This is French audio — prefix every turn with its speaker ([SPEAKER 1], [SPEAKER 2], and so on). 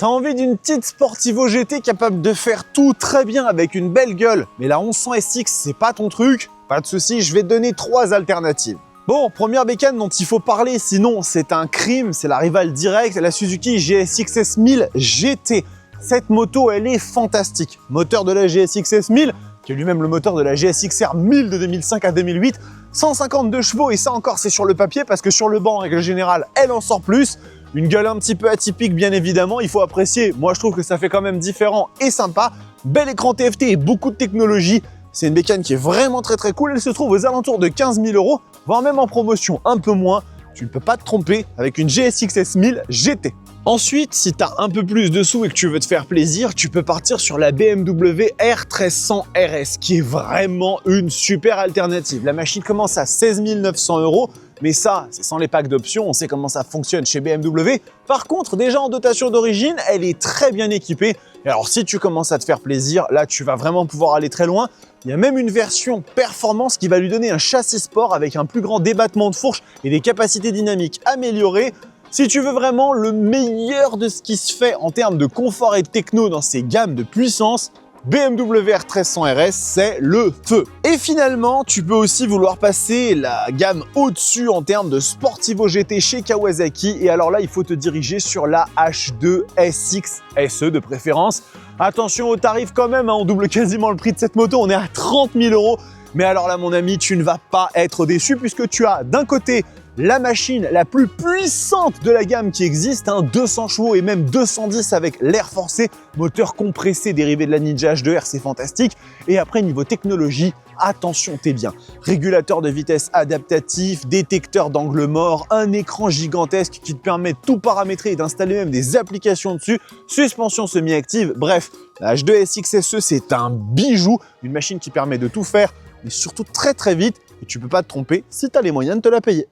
[SPEAKER 1] T'as envie d'une petite Sportivo GT capable de faire tout très bien avec une belle gueule, mais la 1100 SX c'est pas ton truc? Pas de souci, je vais te donner 3 alternatives. Bon, première bécane dont il faut parler, sinon c'est un crime, c'est la rivale directe, la Suzuki GSX S1000 GT. Cette moto, elle est fantastique. Moteur de la GSX S1000, qui est lui-même le moteur de la GSX R 1000 de 2005 à 2008, 152 chevaux, et ça encore c'est sur le papier, parce que sur le banc, en règle générale, elle en sort plus. Une gueule un petit peu atypique, bien évidemment, il faut apprécier. Moi, je trouve que ça fait quand même différent et sympa. Bel écran TFT et beaucoup de technologie. C'est une bécane qui est vraiment très cool. Elle se trouve aux alentours de 15 000 €, voire même en promotion un peu moins. Tu ne peux pas te tromper avec une GSX S1000 GT. Ensuite, si tu as un peu plus de sous et que tu veux te faire plaisir, tu peux partir sur la BMW R1300 RS, qui est vraiment une super alternative. La machine commence à 16 900 €, mais ça, c'est sans les packs d'options, on sait comment ça fonctionne chez BMW. Par contre, déjà en dotation d'origine, elle est très bien équipée. Et alors, si tu commences à te faire plaisir, là, tu vas vraiment pouvoir aller très loin. Il y a même une version performance qui va lui donner un châssis sport avec un plus grand débattement de fourche et des capacités dynamiques améliorées. Si tu veux vraiment le meilleur de ce qui se fait en termes de confort et de techno dans ces gammes de puissance, BMW R1300 RS, c'est le feu. Et finalement, tu peux aussi vouloir passer la gamme au-dessus en termes de Sportivo GT chez Kawasaki. Et alors là, il faut te diriger sur la H2 SX SE de préférence. Attention au tarif quand même, hein, on double quasiment le prix de cette moto, on est à 30 000 €. Mais alors là, mon ami, tu ne vas pas être déçu puisque tu as d'un côté la machine la plus puissante de la gamme qui existe, 200 chevaux et même 210 avec l'air forcé, moteur compressé dérivé de la Ninja H2R, c'est fantastique. Et après, niveau technologie, attention, t'es bien. Régulateur de vitesse adaptatif, détecteur d'angle mort, un écran gigantesque qui te permet de tout paramétrer et d'installer même des applications dessus, suspension semi-active, bref, la H2 SX SE, c'est un bijou, une machine qui permet de tout faire, mais surtout très vite, et tu peux pas te tromper si tu as les moyens de te la payer.